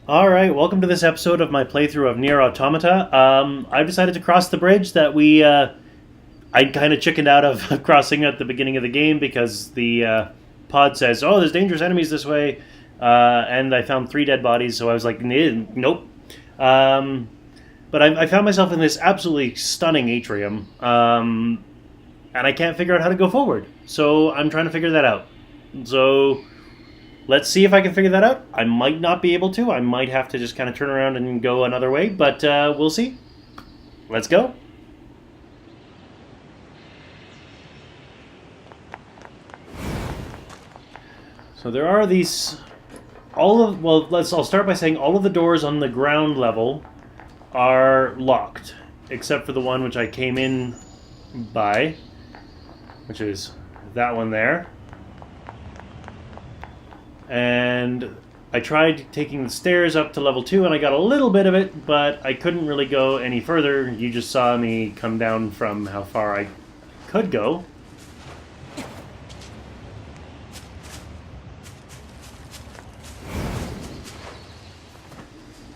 Alright, welcome to this episode of my playthrough of NieR Automata. I've decided to cross the bridge that I kind of chickened out of crossing at the beginning of the game because the pod says, oh, there's dangerous enemies this way, and I found 3 dead bodies, so I was like, nope. But I found myself in this absolutely stunning atrium, and I can't figure out how to go forward, so I'm trying to figure that out. So let's see if I can figure that out. I might not be able to. I might have to just kind of turn around and go another way, but we'll see. Let's go. So there are these... I'll start by saying all of the doors on the ground level are locked, except for the one which I came in by, which is that one there. And I tried taking the stairs up to level 2 and I got a little bit of it, but I couldn't really go any further. You just saw me come down from how far I could go.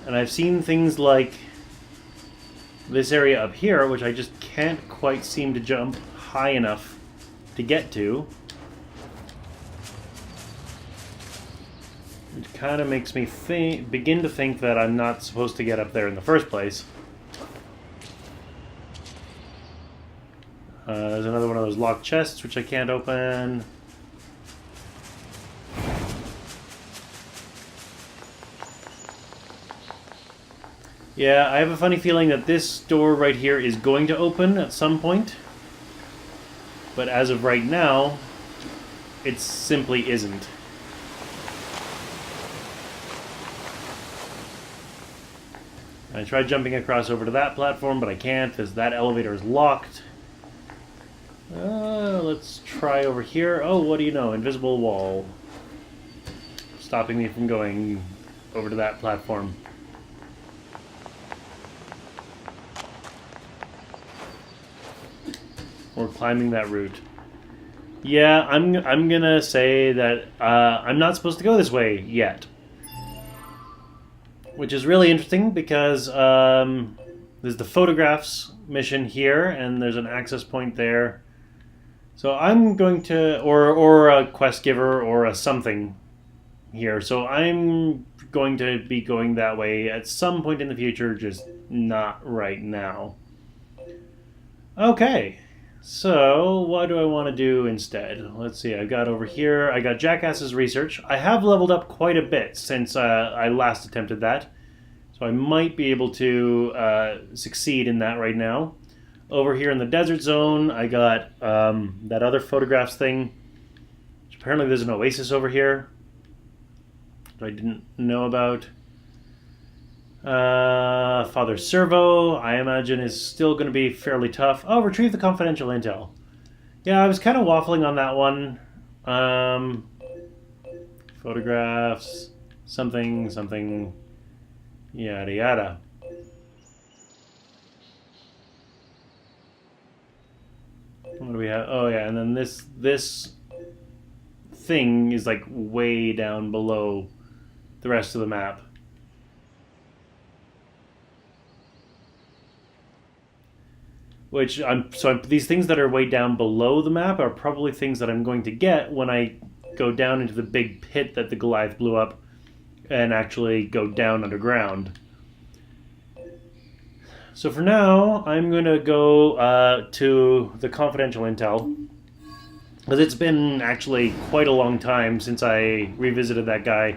And I've seen things like this area up here, which I just can't quite seem to jump high enough to get to. It kind of makes me begin to think that I'm not supposed to get up there in the first place. There's another one of those locked chests, which I can't open. Yeah, I have a funny feeling that this door right here is going to open at some point. But as of right now, it simply isn't. I tried jumping across over to that platform, but I can't because that elevator is locked. Let's try over here. Oh, what do you know? Invisible wall. Stopping me from going over to that platform. Or climbing that route. Yeah, I'm gonna say that I'm not supposed to go this way yet. Which is really interesting because there's the photographs mission here, and there's an access point there. So I'm going to, or a quest giver, or a something here. So I'm going to be going that way at some point in the future, just not right now. Okay, so what do I want to do instead? Let's see, I got over here, I got Jackass's research. I have leveled up quite a bit since I last attempted that. So I might be able to succeed in that right now. Over here in the desert zone, I got that other photographs thing. Which apparently there's an oasis over here that I didn't know about. Father Servo, I imagine, is still going to be fairly tough. Oh, retrieve the confidential intel. Yeah, I was kind of waffling on that one. Photographs, something, yada yada. What do we have? Oh yeah, and then this thing is like way down below the rest of the map. Which these things that are way down below the map are probably things that I'm going to get when I go down into the big pit that the Goliath blew up and actually go down underground. So for now, I'm going to go to the confidential intel, because it's been actually quite a long time since I revisited that guy,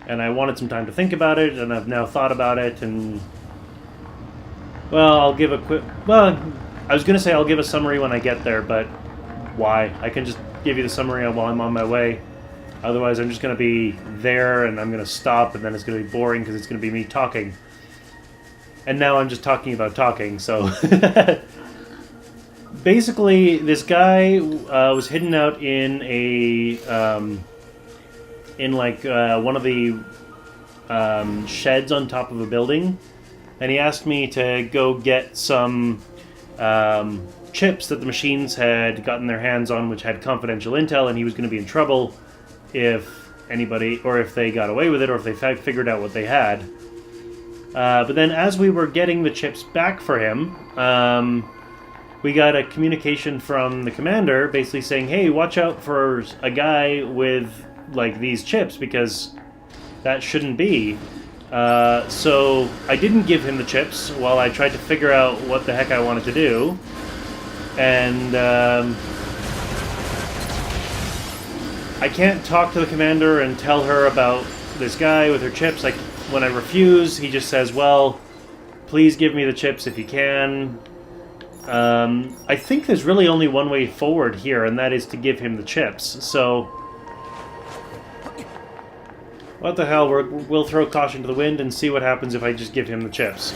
and I wanted some time to think about it, and I've now thought about it, and... Well, I'll give a quick... Well, I was going to say I'll give a summary when I get there, but why? I can just give you the summary while I'm on my way. Otherwise, I'm just going to be there, and I'm going to stop, and then it's going to be boring, because it's going to be me talking. And now I'm just talking about talking, so... Basically, this guy was hidden out in a... one of the sheds on top of a building. And he asked me to go get some chips that the machines had gotten their hands on, which had confidential intel, and he was going to be in trouble if anybody, or if they got away with it, or if they figured out what they had. But then as we were getting the chips back for him, we got a communication from the commander basically saying, hey, watch out for a guy with, like, these chips, because that shouldn't be. So I didn't give him the chips while I tried to figure out what the heck I wanted to do. And I can't talk to the commander and tell her about this guy with her chips. Like, when I refuse, he just says, well, please give me the chips if you can. I think there's really only one way forward here, and that is to give him the chips. So, what the hell, we'll throw caution to the wind and see what happens if I just give him the chips.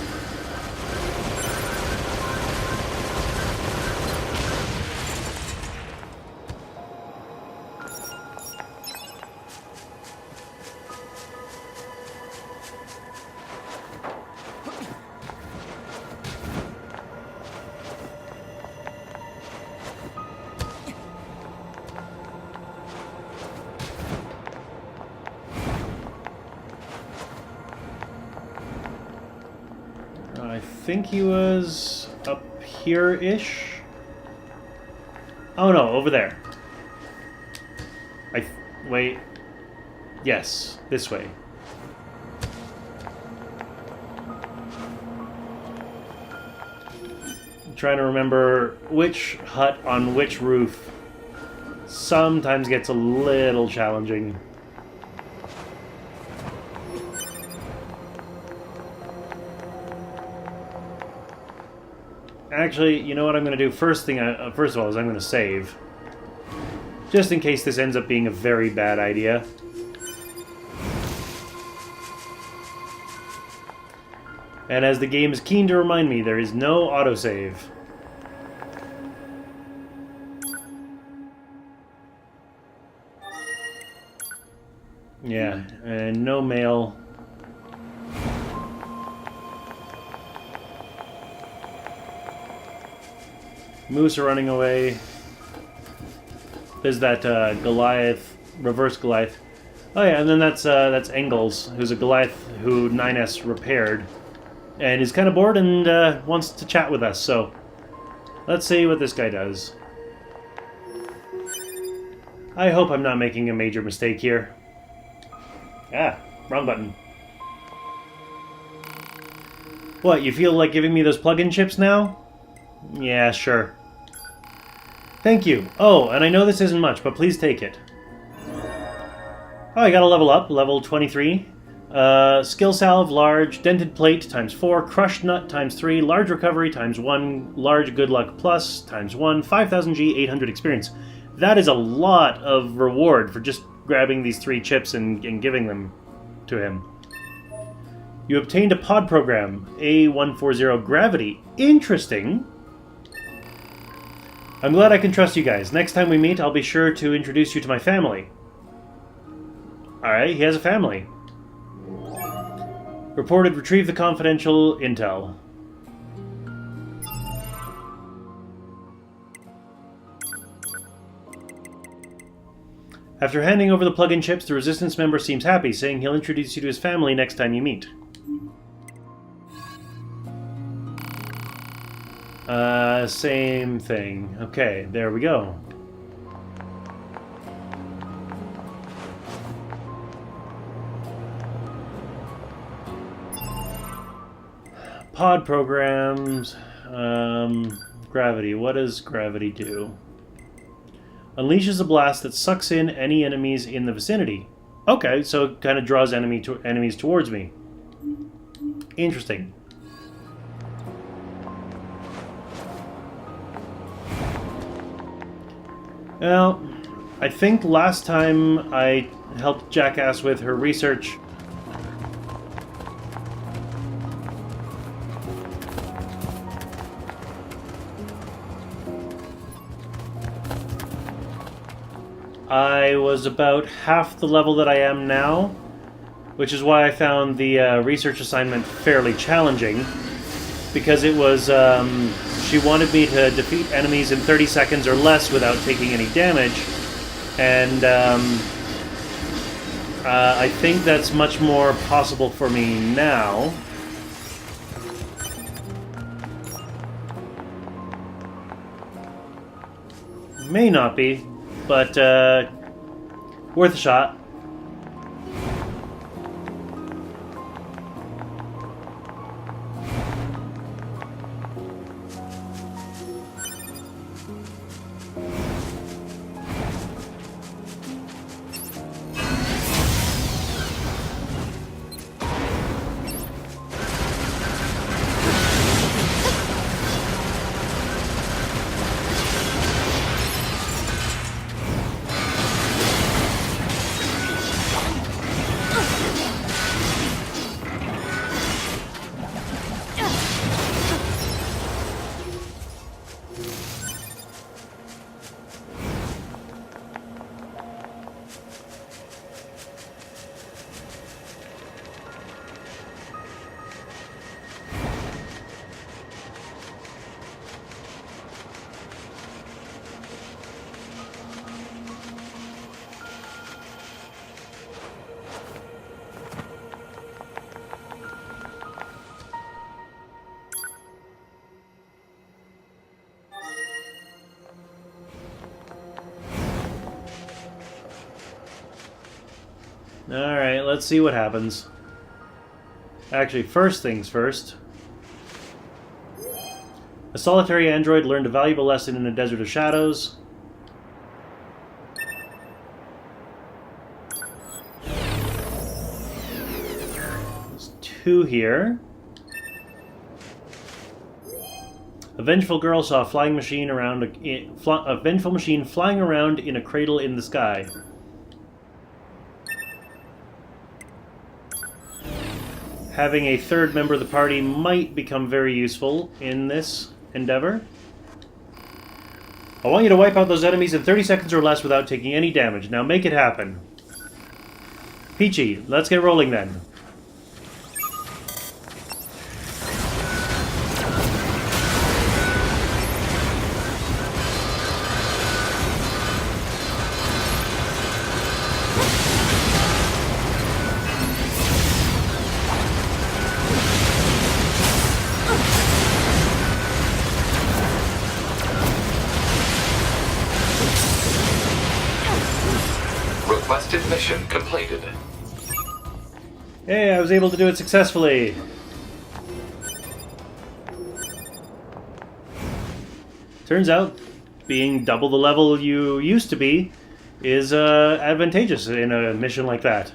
I think he was up here-ish. Oh no, over there. Wait. Yes, this way. I'm trying to remember which hut on which roof. Sometimes gets a little challenging. Actually, you know what I'm going to do? First of all, is I'm going to save. Just in case this ends up being a very bad idea. And as the game is keen to remind me, there is no autosave. Yeah, and no mail. Moose are running away. There's that Goliath, reverse Goliath. Oh yeah, and then that's Engels, who's a Goliath who 9S repaired, and is kind of bored and wants to chat with us. So let's see what this guy does. I hope I'm not making a major mistake here. Ah, wrong button. What, you feel like giving me those plug-in chips now? Yeah, sure. Thank you. Oh, and I know this isn't much, but please take it. Oh, I got a level up, level 23. Skill salve, large, dented plate, times 4, crushed nut, times 3, large recovery, times 1, large good luck plus, times 1, 5000 G, 800 experience. That is a lot of reward for just grabbing these 3 chips and giving them to him. You obtained a pod program, A140 Gravity. Interesting. I'm glad I can trust you guys. Next time we meet, I'll be sure to introduce you to my family. Alright, he has a family. Reported, retrieve the confidential intel. After handing over the plug-in chips, the Resistance member seems happy, saying he'll introduce you to his family next time you meet. Same thing. Okay, there we go. Pod programs. Gravity. What does gravity do? Unleashes a blast that sucks in any enemies in the vicinity. Okay, so it kind of draws enemies towards me. Interesting. Well, I think last time I helped Jackass with her research. I was about half the level that I am now, which is why I found the research assignment fairly challenging, because it was, she wanted me to defeat enemies in 30 seconds or less without taking any damage, and I think that's much more possible for me now. May not be, but worth a shot. Alright, let's see what happens. Actually, first things first. A solitary android learned a valuable lesson in a desert of shadows. There's 2 here. A vengeful girl saw a flying machine around a vengeful machine flying around in a cradle in the sky. Having a third member of the party might become very useful in this endeavor. I want you to wipe out those enemies in 30 seconds or less without taking any damage. Now make it happen. Peachy, let's get rolling then. Requested mission completed. Hey, I was able to do it successfully. Turns out, being double the level you used to be is advantageous in a mission like that.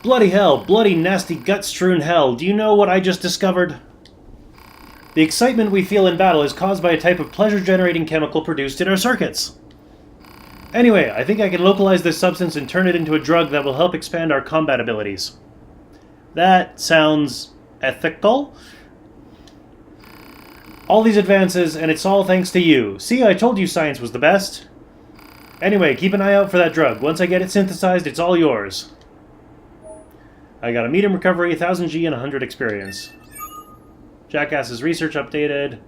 Bloody hell, bloody nasty gut-strewn hell, do you know what I just discovered? The excitement we feel in battle is caused by a type of pleasure-generating chemical produced in our circuits. Anyway, I think I can localize this substance and turn it into a drug that will help expand our combat abilities. That sounds ethical. All these advances, and it's all thanks to you. See, I told you science was the best. Anyway, keep an eye out for that drug. Once I get it synthesized, it's all yours. I got a medium recovery, 1000 G, and 100 experience. Jackass's research updated.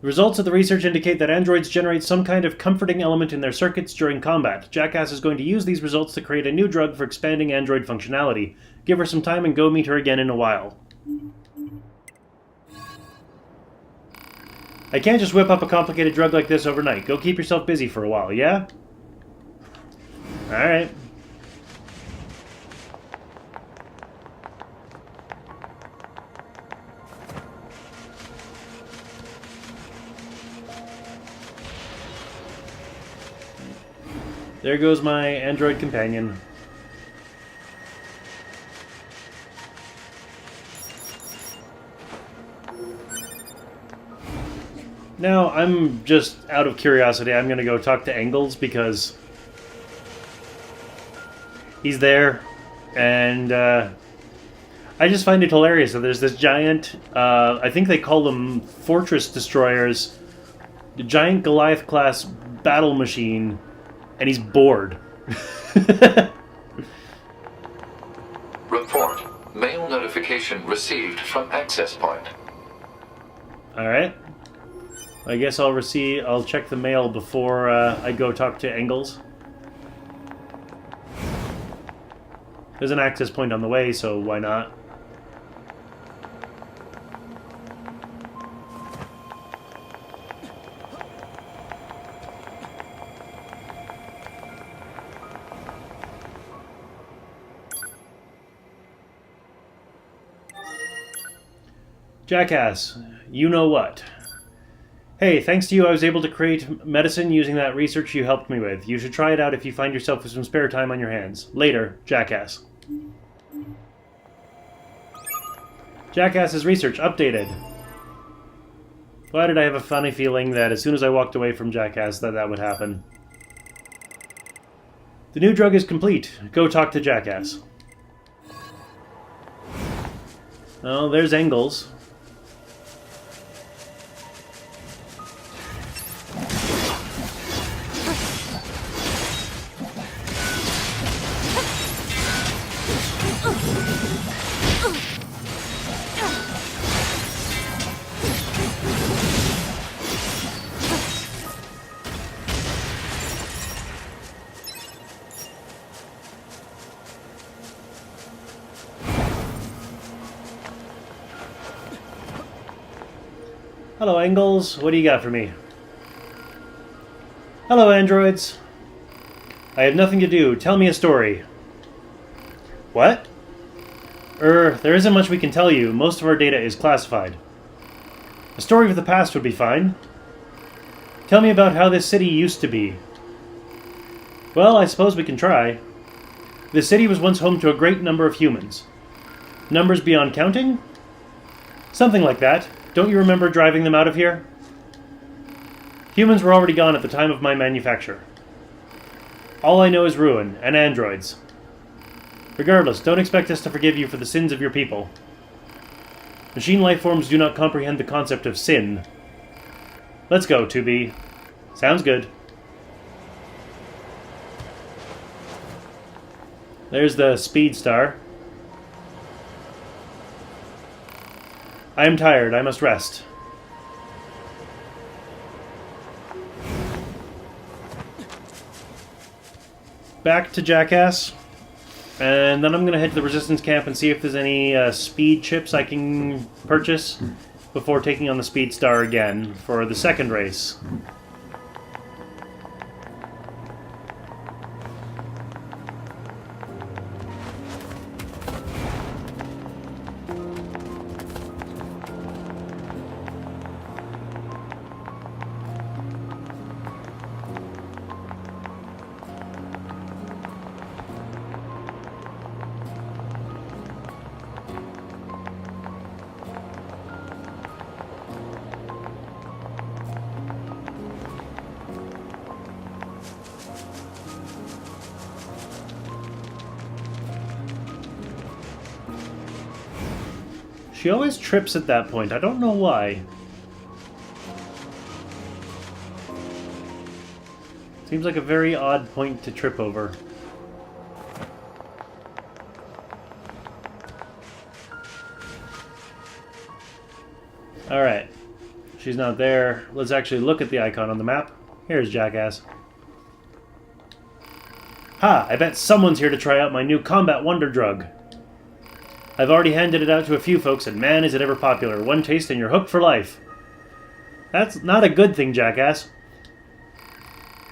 The results of the research indicate that androids generate some kind of comforting element in their circuits during combat. Jackass is going to use these results to create a new drug for expanding android functionality. Give her some time and go meet her again in a while. I can't just whip up a complicated drug like this overnight. Go keep yourself busy for a while, yeah? Alright. There goes my android companion. Now, I'm just out of curiosity, I'm going to go talk to Engels because he's there, and I just find it hilarious that there's this giant, I think they call them fortress destroyers, the giant Goliath-class battle machine, and he's bored. Report. Mail notification received from access point. Alright. I guess I'll check the mail before I go talk to Engels. There's an access point on the way, so why not? Jackass, you know what? Hey, thanks to you I was able to create medicine using that research you helped me with. You should try it out if you find yourself with some spare time on your hands. Later, Jackass. Jackass's research updated. Why did I have a funny feeling that as soon as I walked away from Jackass that would happen? The new drug is complete. Go talk to Jackass. Oh, there's Engels. Hello, Engels. What do you got for me? Hello, androids. I have nothing to do. Tell me a story. What? There isn't much we can tell you. Most of our data is classified. A story of the past would be fine. Tell me about how this city used to be. Well, I suppose we can try. This city was once home to a great number of humans. Numbers beyond counting? Something like that. Don't you remember driving them out of here? Humans were already gone at the time of my manufacture. All I know is ruin, and androids. Regardless, don't expect us to forgive you for the sins of your people. Machine life forms do not comprehend the concept of sin. Let's go, 2B. Sounds good. There's the Speed Star. I am tired. I must rest. Back to Jackass. And then I'm going to head to the Resistance camp and see if there's any speed chips I can purchase before taking on the Speed Star again for the second race. She always trips at that point. I don't know why. Seems like a very odd point to trip over. Alright. She's not there. Let's actually look at the icon on the map. Here's Jackass. Ha! I bet someone's here to try out my new combat wonder drug. I've already handed it out to a few folks, and man, is it ever popular. One taste and you're hooked for life. That's not a good thing, Jackass.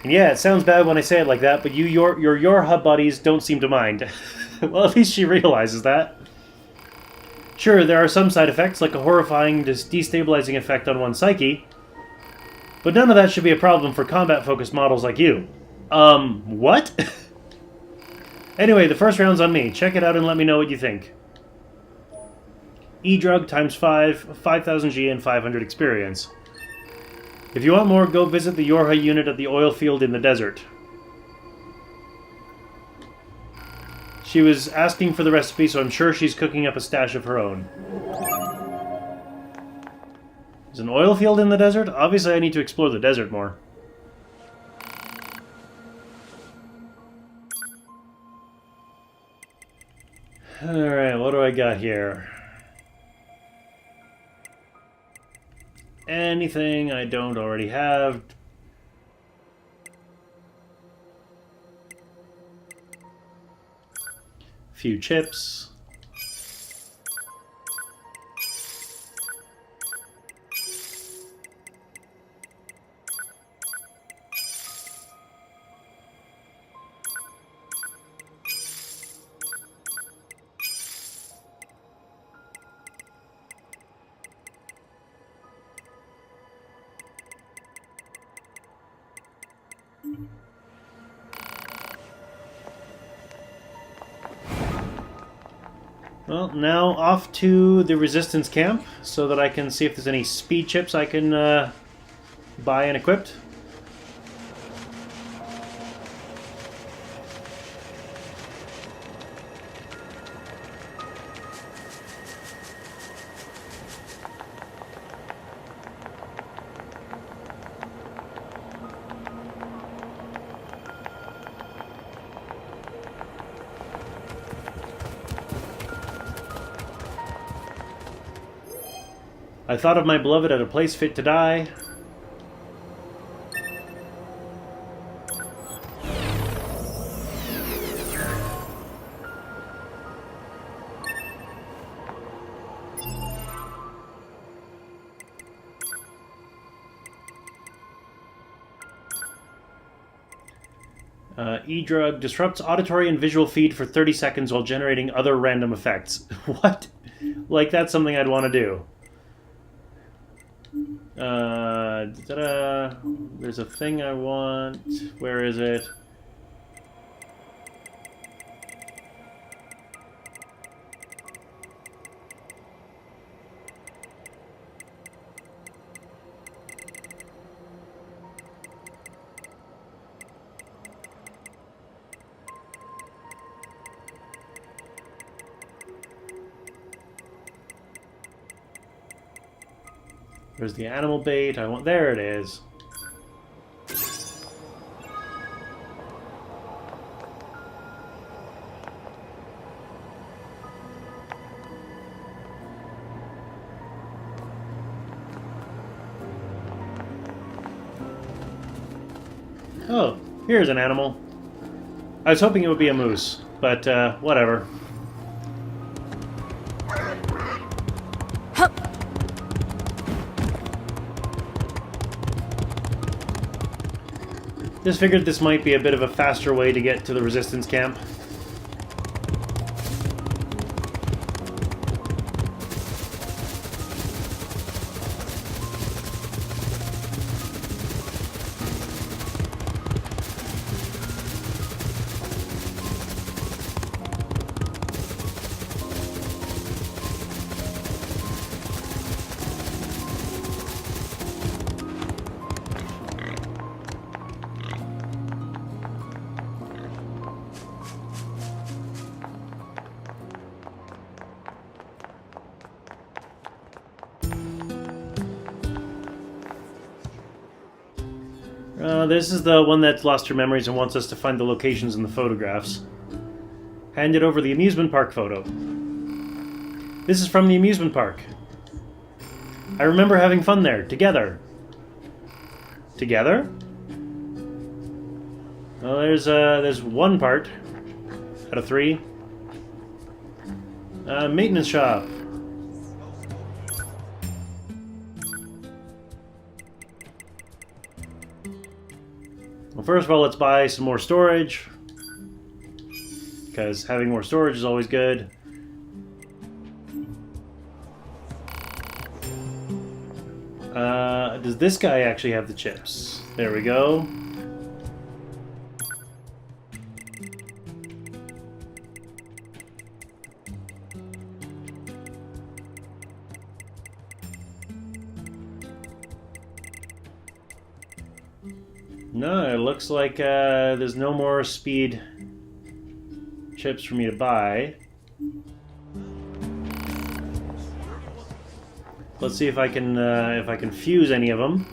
And yeah, it sounds bad when I say it like that, but your hub buddies don't seem to mind. Well, at least she realizes that. Sure, there are some side effects, like a horrifying, destabilizing effect on one's psyche, but none of that should be a problem for combat-focused models like you. What? Anyway, the first round's on me. Check it out and let me know what you think. E-drug times 5, 5,000 G and 500 experience. If you want more, go visit the Yorha unit at the oil field in the desert. She was asking for the recipe, so I'm sure she's cooking up a stash of her own. There's an oil field in the desert? Obviously I need to explore the desert more. Alright, what do I got here? anything I don't already have. Few chips. Well, now off to the resistance camp so that I can see if there's any speed chips I can buy and equip. I thought of my beloved at a place fit to die. E-drug disrupts auditory and visual feed for 30 seconds while generating other random effects. What? Like, that's something I'd want to do. There's a thing I want. Where is it? Where's the animal bait? I want. There it is. Oh, here's an animal. I was hoping it would be a moose, but whatever. Just figured this might be a bit of a faster way to get to the resistance camp. This is the one that's lost her memories and wants us to find the locations in the photographs. Handed over the amusement park photo. This is from the amusement park. I remember having fun there, together. Together? Well, there's one part out of 3. Maintenance shop. Well, first of all, let's buy some more storage, because having more storage is always good. Does this guy actually have the chips? There we go. No, it looks like there's no more speed chips for me to buy. Let's see if I can fuse any of them.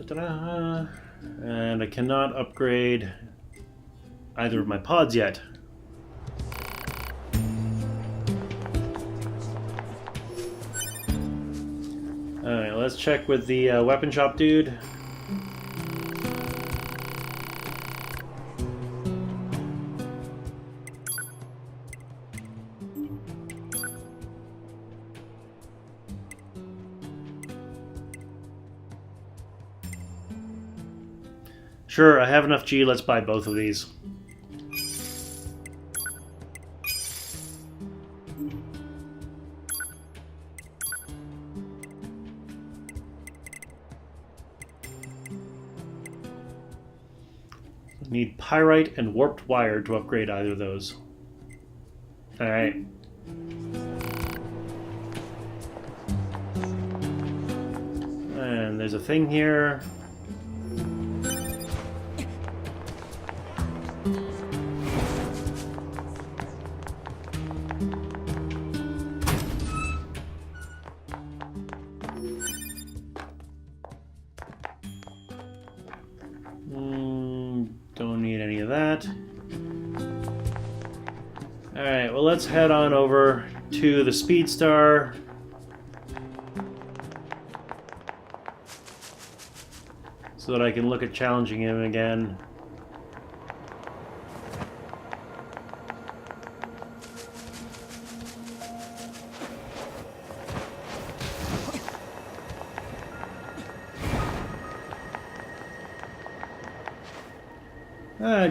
Da-da-da. And I cannot upgrade either of my pods yet. Alright, let's check with the weapon shop dude. Sure, I have enough G, let's buy both of these. Need pyrite and warped wire to upgrade either of those. Alright. And there's a thing here. Don't need any of that. Alright, well let's head on over to the Speedstar. So that I can look at challenging him again.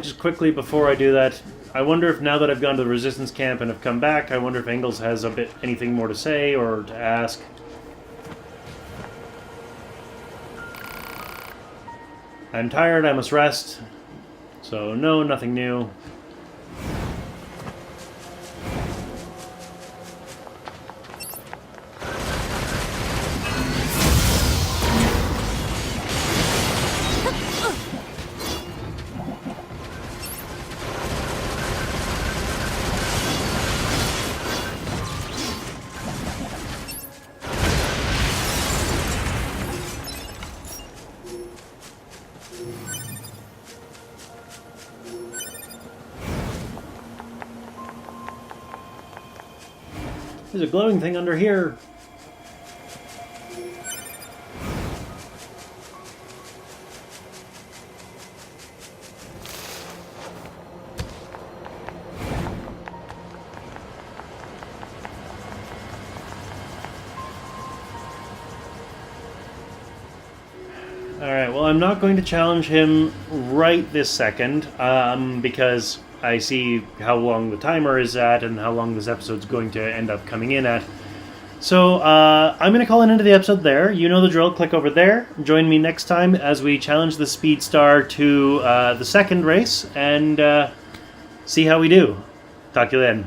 Just quickly before I do that, I wonder if now that I've gone to the resistance camp and have come back, I wonder if Engels has anything more to say or to ask. I'm tired, I must rest. So no, nothing new. There's a glowing thing under here. Alright, well I'm not going to challenge him right this second, because I see how long the timer is at and how long this episode's going to end up coming in at. So, I'm going to call it into the episode there. You know the drill, click over there. Join me next time as we challenge the Speedstar to the second race and see how we do. Talk to you then.